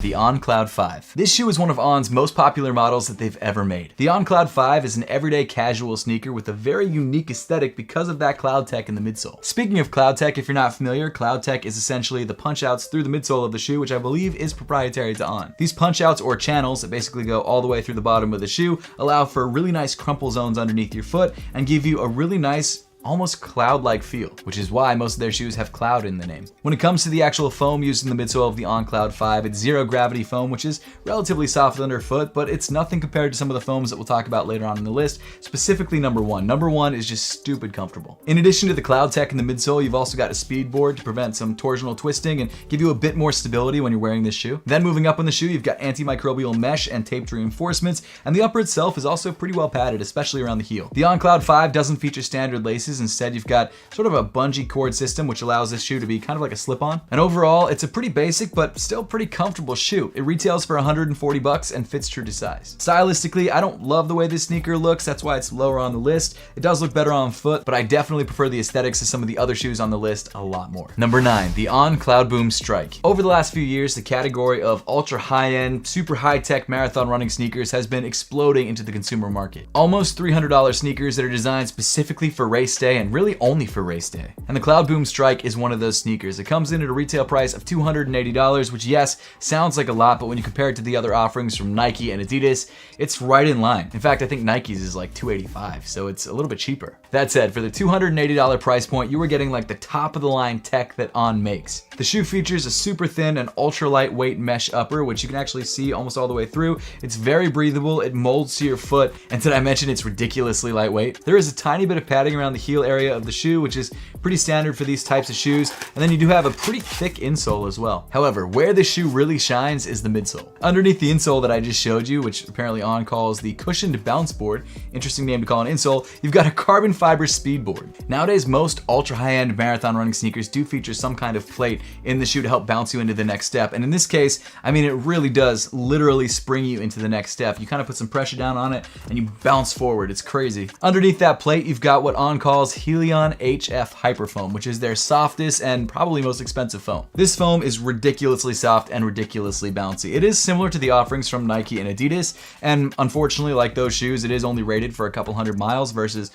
The On Cloud 5. This shoe is one of On's most popular models that they've ever made. The On Cloud 5 is an everyday casual sneaker with a very unique aesthetic because of that cloud tech in the midsole. Speaking of cloud tech, if you're not familiar, cloud tech is essentially the punch outs through the midsole of the shoe, which I believe is proprietary to On. These punch outs, or channels that basically go all the way through the bottom of the shoe, allow for really nice crumple zones underneath your foot and give you a really nice almost cloud-like feel, which is why most of their shoes have cloud in the name. When it comes to the actual foam used in the midsole of the On Cloud 5, it's zero gravity foam, which is relatively soft underfoot, but it's nothing compared to some of the foams that we'll talk about later on in the list, specifically number one. Number one is just stupid comfortable. In addition to the cloud tech in the midsole, you've also got a speed board to prevent some torsional twisting and give you a bit more stability when you're wearing this shoe. Then moving up on the shoe, you've got antimicrobial mesh and taped reinforcements, and the upper itself is also pretty well padded, especially around the heel. The On Cloud 5 doesn't feature standard laces. Instead, you've got sort of a bungee cord system, which allows this shoe to be kind of like a slip-on. And overall, it's a pretty basic but still pretty comfortable shoe. It retails for $140 and fits true to size. Stylistically, I don't love the way this sneaker looks. That's why it's lower on the list. It does look better on foot, but I definitely prefer the aesthetics of some of the other shoes on the list a lot more. Number 9, the On Cloud Boom Strike. Over the last few years, the category of ultra high-end, super high-tech marathon running sneakers has been exploding into the consumer market. Almost $300 sneakers that are designed specifically for race day and really only for race day. And the Cloud Boom Strike is one of those sneakers. It comes in at a retail price of $280, which yes, sounds like a lot, but when you compare it to the other offerings from Nike and Adidas, it's right in line. In fact, I think Nike's is like $285, so it's a little bit cheaper. That said, for the $280 price point, you were getting like the top of the line tech that On makes. The shoe features a super thin and ultra lightweight mesh upper, which you can actually see almost all the way through. It's very breathable, it molds to your foot, and did I mention it's ridiculously lightweight? There is a tiny bit of padding around the heel area of the shoe, which is pretty standard for these types of shoes, and then you do have a pretty thick insole as well. However, where this shoe really shines is the midsole. Underneath the insole that I just showed you, which apparently On calls the cushioned bounce board, interesting name to call an insole, you've got a carbon fiber speed board. Nowadays, most ultra high-end marathon running sneakers do feature some kind of plate in the shoe to help bounce you into the next step, and in this case, I mean, it really does literally spring you into the next step. You kind of put some pressure down on it and you bounce forward. It's crazy. Underneath that plate, you've got what On calls Helion HF Hyperfoam, which is their softest and probably most expensive foam. This foam is ridiculously soft and ridiculously bouncy. It is similar to the offerings from Nike and Adidas, and unfortunately, like those shoes, it is only rated for a couple hundred miles versus,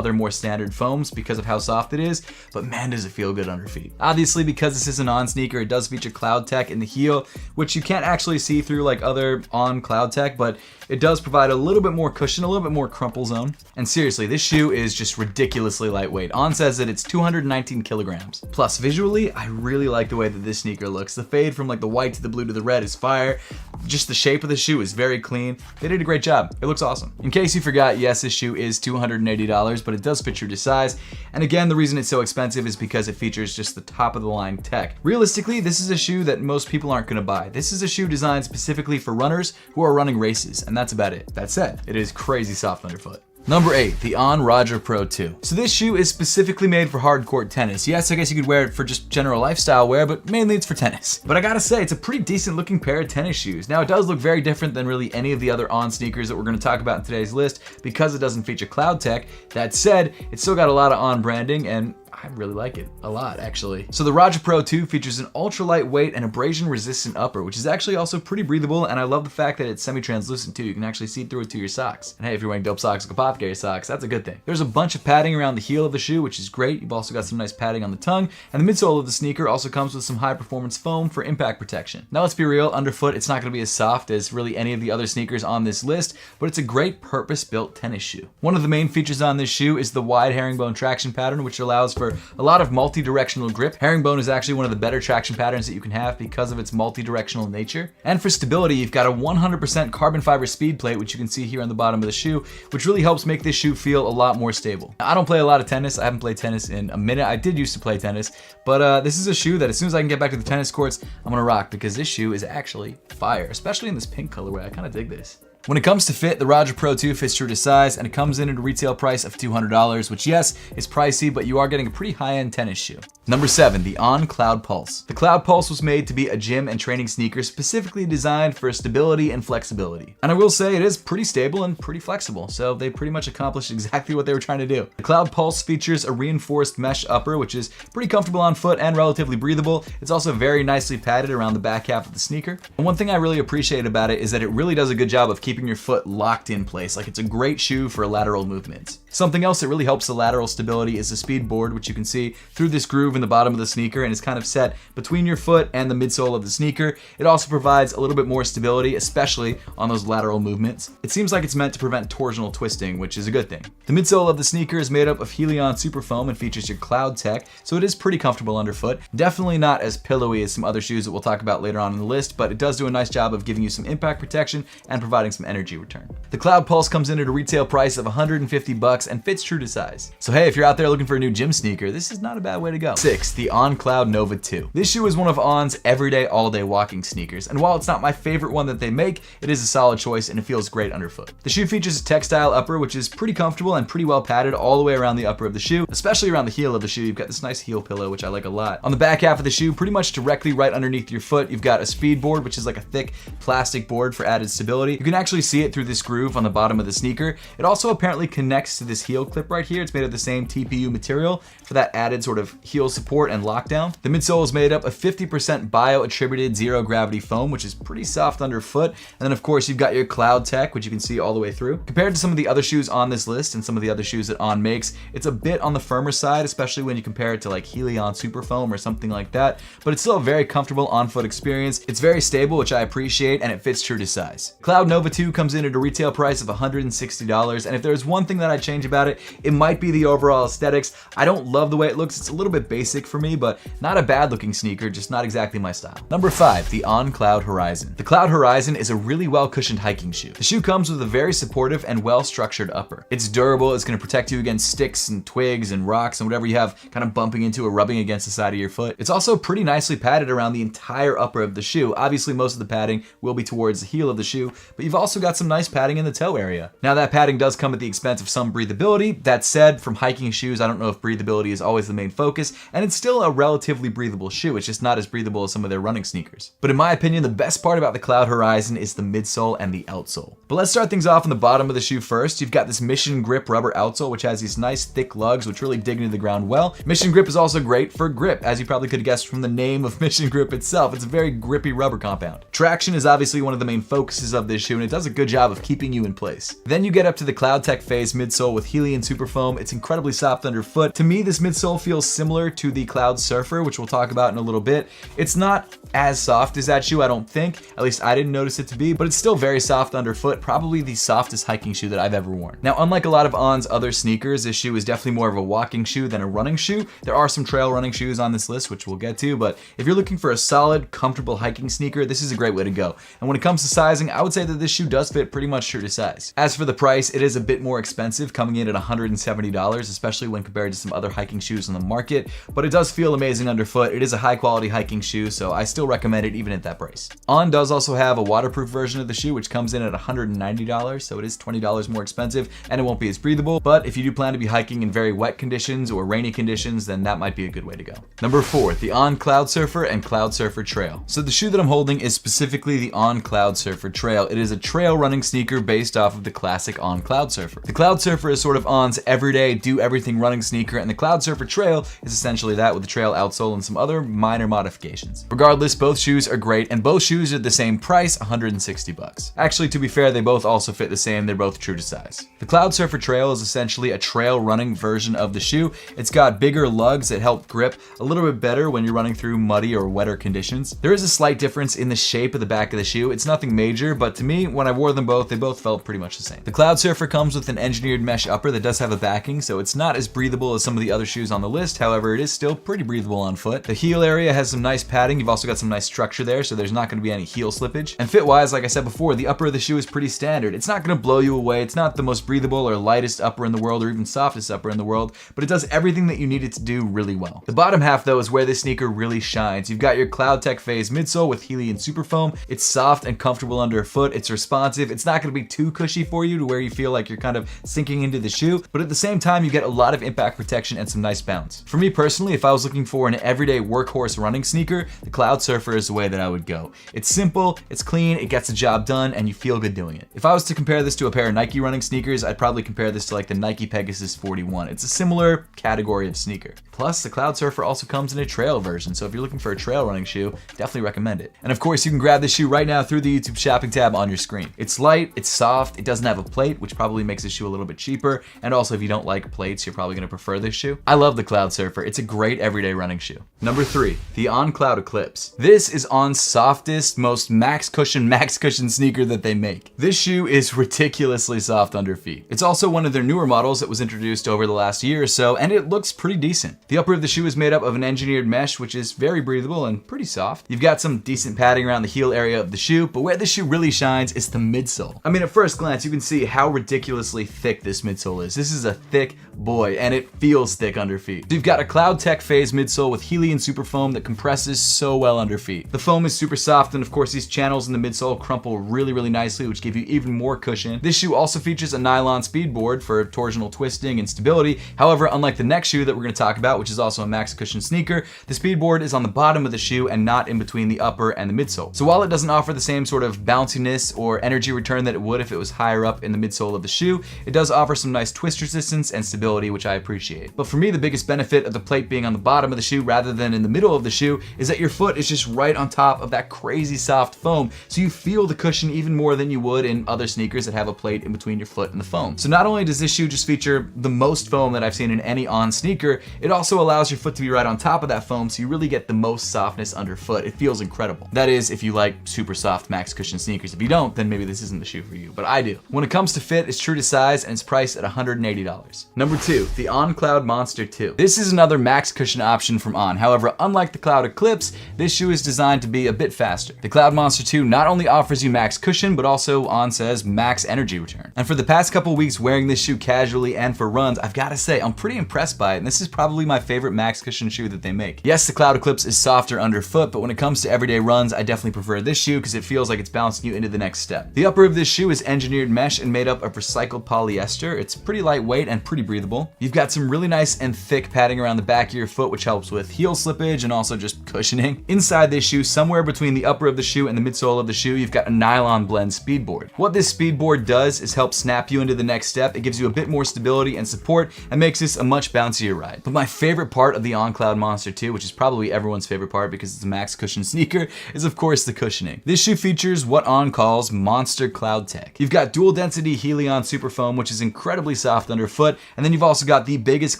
other more standard foams because of how soft it is, but man, does it feel good under feet. Obviously, because this is an On sneaker, it does feature cloud tech in the heel, which you can't actually see through like other On cloud tech, but it does provide a little bit more cushion, a little bit more crumple zone. And seriously, this shoe is just ridiculously lightweight. On says that it's 219 kilograms. Plus, visually, I really like the way that this sneaker looks. The fade from like the white to the blue to the red is fire. Just the shape of the shoe is very clean. They did a great job. It looks awesome. In case you forgot, yes, this shoe is $280, but it does fit true to size. And again, the reason it's so expensive is because it features just the top of the line tech. Realistically, this is a shoe that most people aren't gonna buy. This is a shoe designed specifically for runners who are running races, and that's about it. That said, it is crazy soft underfoot. Number 8, the On Roger Pro 2. So this shoe is specifically made for hardcourt tennis. Yes, I guess you could wear it for just general lifestyle wear, but mainly it's for tennis. But I gotta say, it's a pretty decent looking pair of tennis shoes. Now, it does look very different than really any of the other On sneakers that we're gonna talk about in today's list because it doesn't feature cloud tech. That said, it's still got a lot of On branding, and I really like it a lot, actually. So the Roger Pro 2 features an ultra lightweight and abrasion resistant upper, which is actually also pretty breathable, and I love the fact that it's semi-translucent too. You can actually see through it to your socks. And hey, if you're wearing dope socks like Apothecary socks, that's a good thing. There's a bunch of padding around the heel of the shoe, which is great. You've also got some nice padding on the tongue, and the midsole of the sneaker also comes with some high performance foam for impact protection. Now let's be real, underfoot, it's not gonna be as soft as really any of the other sneakers on this list, but it's a great purpose-built tennis shoe. One of the main features on this shoe is the wide herringbone traction pattern, which allows for a lot of multi-directional grip. Herringbone is actually one of the better traction patterns that you can have because of its multi-directional nature. And for stability, you've got a 100% carbon fiber speed plate, which you can see here on the bottom of the shoe, which really helps make this shoe feel a lot more stable. Now, I don't play a lot of tennis. I haven't played tennis in a minute. I did used to play tennis, but this is a shoe that as soon as I can get back to the tennis courts, I'm gonna rock because this shoe is actually fire, especially in this pink colorway. I kind of dig this. When it comes to fit, the Roger Pro 2 fits true to size, and it comes in at a retail price of $200, which yes, is pricey, but you are getting a pretty high-end tennis shoe. Number 7, the On Cloud Pulse. The Cloud Pulse was made to be a gym and training sneaker specifically designed for stability and flexibility. And I will say it is pretty stable and pretty flexible, so they pretty much accomplished exactly what they were trying to do. The Cloud Pulse features a reinforced mesh upper, which is pretty comfortable on foot and relatively breathable. It's also very nicely padded around the back half of the sneaker. And one thing I really appreciate about it is that it really does a good job of keeping your foot locked in place. Like, it's a great shoe for lateral movements. Something else that really helps the lateral stability is the speed board, which you can see through this groove in the bottom of the sneaker and is kind of set between your foot and the midsole of the sneaker. It also provides a little bit more stability, especially on those lateral movements. It seems like it's meant to prevent torsional twisting, which is a good thing. The midsole of the sneaker is made up of Helion Superfoam and features your Cloud Tech, so it is pretty comfortable underfoot. Definitely not as pillowy as some other shoes that we'll talk about later on in the list, but it does do a nice job of giving you some impact protection and providing some energy return. The Cloud Pulse comes in at a retail price of $150 and fits true to size. So hey, if you're out there looking for a new gym sneaker, this is not a bad way to go. 6, the On Cloud Nova 2. This shoe is one of On's everyday, all-day walking sneakers, and while it's not my favorite one that they make, it is a solid choice and it feels great underfoot. The shoe features a textile upper, which is pretty comfortable and pretty well padded all the way around the upper of the shoe, especially around the heel of the shoe. You've got this nice heel pillow, which I like a lot. On the back half of the shoe, pretty much directly right underneath your foot, you've got a speed board, which is like a thick plastic board for added stability. You can actually see it through this groove on the bottom of the sneaker. It also apparently connects to this heel clip right here. It's made of the same TPU material for that added sort of heel support and lockdown. The midsole is made up of 50% bio-attributed zero gravity foam, which is pretty soft underfoot. And then of course you've got your Cloud Tech, which you can see all the way through. Compared to some of the other shoes on this list and some of the other shoes that On makes, it's a bit on the firmer side, especially when you compare it to like Helion Superfoam or something like that, but it's still a very comfortable on-foot experience. It's very stable, which I appreciate, and it fits true to size. Cloud Nova 2 comes in at a retail price of $160, and if there's one thing that I'd change about it, it might be the overall aesthetics. I don't love the way it looks. It's a little bit basic for me, but not a bad looking sneaker, just not exactly my style. Number 5, the On Cloud Horizon. The Cloud Horizon is a really well cushioned hiking shoe. The shoe comes with a very supportive and well structured upper. It's durable, it's going to protect you against sticks and twigs and rocks and whatever you have kind of bumping into or rubbing against the side of your foot. It's also pretty nicely padded around the entire upper of the shoe. Obviously most of the padding will be towards the heel of the shoe, but you've also got some nice padding in the toe area. Now that padding does come at the expense of some breathability. That said, from hiking shoes, I don't know if breathability is always the main focus, and it's still a relatively breathable shoe. It's just not as breathable as some of their running sneakers. But in my opinion, the best part about the Cloud Horizon is the midsole and the outsole. But let's start things off on the bottom of the shoe first. You've got this Mission Grip rubber outsole, which has these nice thick lugs, which really dig into the ground well. Mission Grip is also great for grip, as you probably could have guessed from the name of Mission Grip itself. It's a very grippy rubber compound. Traction is obviously one of the main focuses of this shoe, and it does a good job of keeping you in place. Then you get up to the Cloud Tech Phase midsole with Helion Superfoam. It's incredibly soft underfoot. To me, this midsole feels similar to the Cloud Surfer, which we'll talk about in a little bit. It's not as soft as that shoe, I don't think. At least I didn't notice it to be, but it's still very soft underfoot, probably the softest hiking shoe that I've ever worn. Now, unlike a lot of On's other sneakers, this shoe is definitely more of a walking shoe than a running shoe. There are some trail running shoes on this list, which we'll get to, but if you're looking for a solid, comfortable hiking sneaker, this is a great way to go. And when it comes to sizing, I would say that this shoe does fit pretty much true to size. As for the price, it is a bit more expensive, coming in at $170, especially when compared to some other hiking shoes on the market, but it does feel amazing underfoot. It is a high quality hiking shoe, so I still recommend it even at that price. On does also have a waterproof version of the shoe, which comes in at $190, so it is $20 more expensive, and it won't be as breathable, but if you do plan to be hiking in very wet conditions or rainy conditions, then that might be a good way to go. Number 4, the On Cloud Surfer and Cloud Surfer Trail. So the shoe that I'm holding is specifically the On Cloud Surfer Trail. It is a trail running sneaker based off of the classic On Cloud Surfer. The Cloud Surfer is sort of On's everyday, do everything running sneaker, and the Cloud Surfer Trail is essentially that with the trail outsole and some other minor modifications. Regardless, both shoes are great, and both shoes are the same price, $160. Actually, to be fair, they both also fit the same. They're both true to size. The Cloud Surfer Trail is essentially a trail running version of the shoe. It's got bigger lugs that help grip a little bit better when you're running through muddy or wetter conditions. There is a slight difference in the shape of the back of the shoe. It's nothing major, but to me, when I wore them both, they both felt pretty much the same. The Cloud Surfer comes with an engineered mesh upper that does have a backing, so it's not as breathable as some of the other shoes on the list. However, it is still pretty breathable on foot. The heel area has some nice padding. You've also got some nice structure there, so there's not going to be any heel slippage. And fit-wise, like I said before, the upper of the shoe is pretty standard. It's not going to blow you away. It's not the most breathable or lightest upper in the world or even softest upper in the world, but it does everything that you need it to do really well. The bottom half, though, is where this sneaker really shines. You've got your CloudTec Phase midsole with Helium Superfoam. It's soft and comfortable underfoot. It's responsive. It's not going to be too cushy for you to where you feel like you're kind of sinking into the shoe, but at the same time, you get a lot of impact protection and some nice bounce. For me personally, if I was looking for an everyday workhorse running sneaker, the Cloud Surfer is the way that I would go. It's simple, it's clean, it gets the job done, and you feel good doing it. If I was to compare this to a pair of Nike running sneakers, I'd probably compare this to like the Nike Pegasus 41. It's a similar category of sneaker. Plus, the Cloud Surfer also comes in a trail version, so if you're looking for a trail running shoe, definitely recommend it. And of course, you can grab this shoe right now through the YouTube shopping tab on your screen. It's light, it's soft, it doesn't have a plate, which probably makes this shoe a little bit cheaper, and also if you don't like plates, you're probably going to prefer this shoe. I love the Cloud Surfer. It's a great everyday running shoe. Number 3, the On Cloud Eclipse. This is On's softest, most max cushion sneaker that they make. This shoe is ridiculously soft under feet. It's also one of their newer models that was introduced over the last year or so, and it looks pretty decent. The upper of the shoe is made up of an engineered mesh, which is very breathable and pretty soft. You've got some decent padding around the heel area of the shoe, but where the shoe really shines is the midsole. I mean, at first glance, you can see how ridiculously thick this midsole is. This is a thick boy, and it feels thick under feet. So you've got a CloudTec Phase midsole with Helium Superfoam that compresses so well under feet. The foam is super soft, and of course, these channels in the midsole crumple really nicely, which give you even more cushion. This shoe also features a nylon speed board for torsional twisting and stability. However, unlike the next shoe that we're going to talk about, which is also a max cushion sneaker, the speed board is on the bottom of the shoe and not in between the upper and the midsole. So while it doesn't offer the same sort of bounciness or energy return that it would if it was higher up in the midsole of the shoe, it does offer some nice twist resistance and stability, which I appreciate. But for me, the biggest benefit of the plate being on the bottom of the shoe rather than in the middle of the shoe is that your foot is just right on top of that crazy soft foam, so you feel the cushion even more than you would in other sneakers that have a plate in between your foot and the foam. So not only does this shoe just feature the most foam that I've seen in any On sneaker, it also allows your foot to be right on top of that foam, so you really get the most softness underfoot. It feels incredible. That is, if you like super soft max cushion sneakers. If you don't, then maybe this isn't the shoe for you, but I do. When it comes to fit, it's true to size, and it's priced at $180. Number 2, the On Cloud Monster 2. This is another max cushion option from On. However, unlike the Cloud Eclipse, this shoe is designed to be a bit faster. The Cloud Monster 2 not only offers you max cushion, but also On says max energy return. And for the past couple weeks wearing this shoe casually and for runs, I've got to say, I'm pretty impressed by it, and this is probably my favorite max cushion shoe that they make. Yes, the Cloud Eclipse is softer underfoot, but when it comes to everyday runs, I definitely prefer this shoe because it feels like it's bouncing you into the next step. The upper of this shoe is engineered mesh and made up of recycled polyester. It's pretty lightweight and pretty breathable. You've got some really nice and thick padding around the back of your foot, which helps with heel slippage and also just cushioning. Inside this shoe, somewhere between the upper of the shoe and the midsole of the shoe, you've got a nylon blend speed board. What this speed board does is help snap you into the next step. It gives you a bit more stability and support and makes this a much bouncier ride. But my favorite part of the On Cloud Monster 2, which is probably everyone's favorite part because it's a max cushion sneaker, is of course the cushioning. This shoe features what On calls Monster CloudTec. You've got dual density Helium Superfoam, which is incredibly soft underfoot, and then you've also got the biggest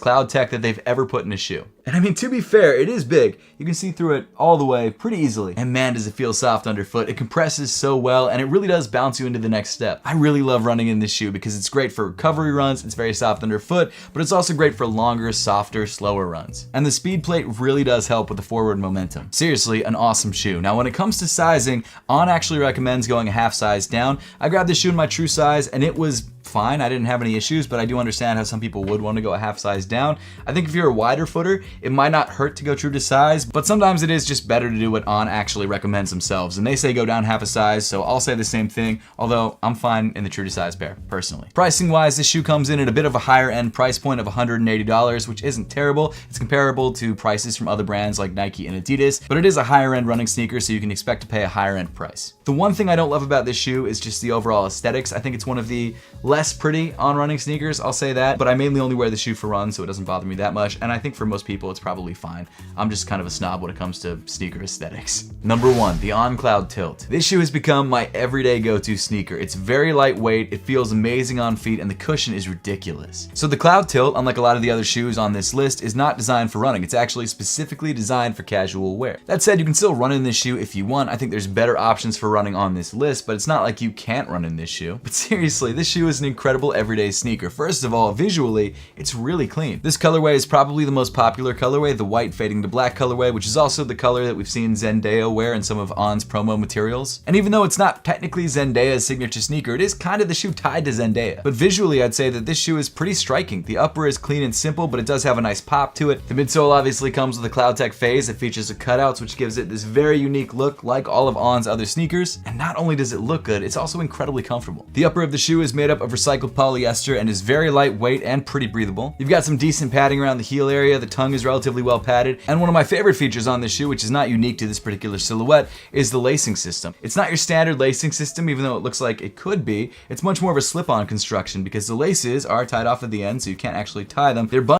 CloudTec that they've ever put in a shoe. And I mean, to be fair, it is big. You can see through it all the way pretty easily. And man, does it feel soft underfoot. It compresses so well, and it really does bounce you into the next step. I really love running in this shoe because it's great for recovery runs, it's very soft underfoot, but it's also great for longer, softer, slower runs. And the speed plate really does help with the forward momentum. Seriously, an awesome shoe. Now, when it comes to sizing, On actually recommends going a half size down. I grabbed this shoe in my true size, and it was fine. I didn't have any issues, but I do understand how some people would want to go a half size down. I think if you're a wider footer, it might not hurt to go true to size, but sometimes it is just better to do what On actually recommends themselves, and they say go down half a size, so I'll say the same thing, although I'm fine in the true to size pair, personally. Pricing wise, this shoe comes in at a bit of a higher end price point of $180, which isn't terrible. It's comparable to prices from other brands like Nike and Adidas, but it is a higher end running sneaker, so you can expect to pay a higher end price. The one thing I don't love about this shoe is just the overall aesthetics. I think it's one of the less pretty On running sneakers, I'll say that, but I mainly only wear the shoe for runs, so it doesn't bother me that much, and I think for most people it's probably fine. I'm just kind of a snob when it comes to sneaker aesthetics. Number 1, the On Cloud Tilt. This shoe has become my everyday go-to sneaker. It's very lightweight, it feels amazing on feet, and the cushion is ridiculous. So the Cloud Tilt, unlike a lot of the other shoes on this list, is not designed for running. It's actually specifically designed for casual wear. That said, you can still run in this shoe if you want. I think there's better options for running on this list, but it's not like you can't run in this shoe. But seriously, this shoe is an incredible everyday sneaker. First of all, visually, it's really clean. This colorway is probably the most popular colorway, the white fading to black colorway, which is also the color that we've seen Zendaya wear in some of On's promo materials. And even though it's not technically Zendaya's signature sneaker, it is kind of the shoe tied to Zendaya. But visually, I'd say that this shoe is pretty striking. The upper is clean and simple, but it does have a nice pop to it. The midsole obviously comes with a CloudTec phase that features the cutouts, which gives it this very unique look like all of On's other sneakers. And not only does it look good, it's also incredibly comfortable. The upper of the shoe is made up of recycled polyester and is very lightweight and pretty breathable. You've got some decent padding around the heel area, the tongue is relatively well padded, and one of my favorite features on this shoe, which is not unique to this particular silhouette, is the lacing system. It's not your standard lacing system, even though it looks like it could be. It's much more of a slip-on construction because the laces are tied off at the end, so you can't actually tie them. They're